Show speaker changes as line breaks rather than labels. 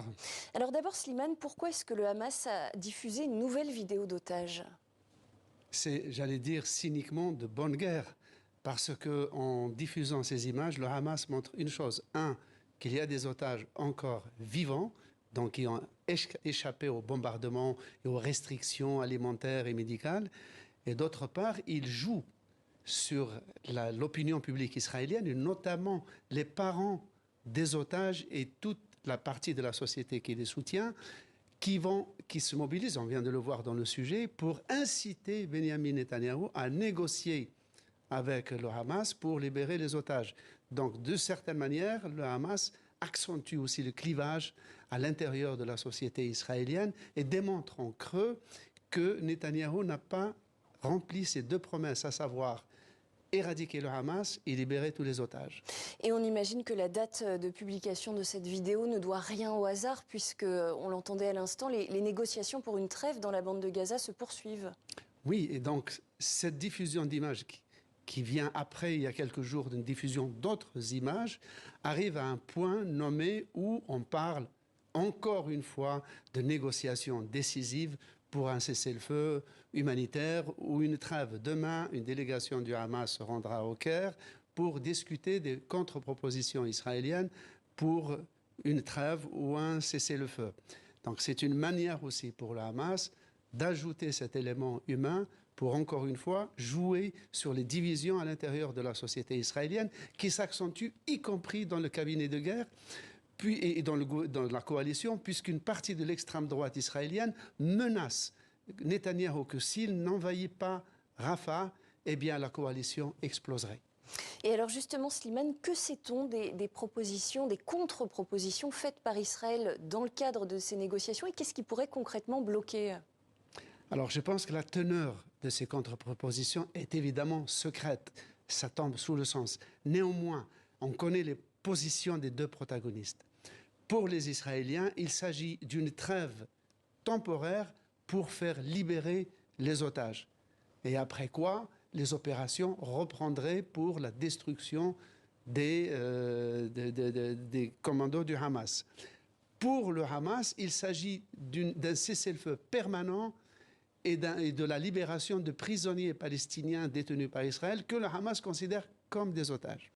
Bonsoir.
Alors d'abord, Slimane, pourquoi est-ce que le Hamas a diffusé une nouvelle vidéo d'otage?
C'est, j'allais dire, cyniquement de bonne guerre. Parce qu'en diffusant ces images, le Hamas montre une chose. Un, qu'il y a des otages encore vivants, donc qui ont échappé aux bombardements et aux restrictions alimentaires et médicales. Et d'autre part, il joue sur l'opinion publique israélienne, et notamment les parents des otages et toute la partie de la société qui les soutient, qui se mobilisent, on vient de le voir dans le sujet, pour inciter Benyamin Netanyahou à négocier avec le Hamas pour libérer les otages. Donc, de certaine manière, le Hamas accentue aussi le clivage à l'intérieur de la société israélienne et démontre en creux que Netanyahou n'a pas rempli ses deux promesses, à savoir éradiquer le Hamas et libérer tous les otages.
Et on imagine que la date de publication de cette vidéo ne doit rien au hasard, puisque, on l'entendait à l'instant, les négociations pour une trêve dans la bande de Gaza se poursuivent.
Oui, et donc cette diffusion d'images qui vient après, il y a quelques jours, d'une diffusion d'autres images, arrive à un point nommé où on parle encore une fois de négociations décisives pour un cessez-le-feu humanitaire ou une trêve. Demain, une délégation du Hamas se rendra au Caire pour discuter des contre-propositions israéliennes pour une trêve ou un cessez-le-feu. Donc c'est une manière aussi pour le Hamas d'ajouter cet élément humain pour, encore une fois, jouer sur les divisions à l'intérieur de la société israélienne qui s'accentuent, y compris dans le cabinet de guerre, et dans la coalition, puisqu'une partie de l'extrême droite israélienne menace Netanyahou que s'il n'envahit pas Rafah, eh bien la coalition exploserait.
Et alors justement, Slimane, que sait-on des propositions, des contre-propositions faites par Israël dans le cadre de ces négociations, et qu'est-ce qui pourrait concrètement bloquer?
Alors je pense que la teneur de ces contre-propositions est évidemment secrète. Ça tombe sous le sens. Néanmoins, on connaît les positions des deux protagonistes. Pour les Israéliens, il s'agit d'une trêve temporaire pour faire libérer les otages. Et après quoi, les opérations reprendraient pour la destruction des commandos du Hamas. Pour le Hamas, il s'agit d'un cessez-le-feu permanent et de la libération de prisonniers palestiniens détenus par Israël que le Hamas considère comme des otages.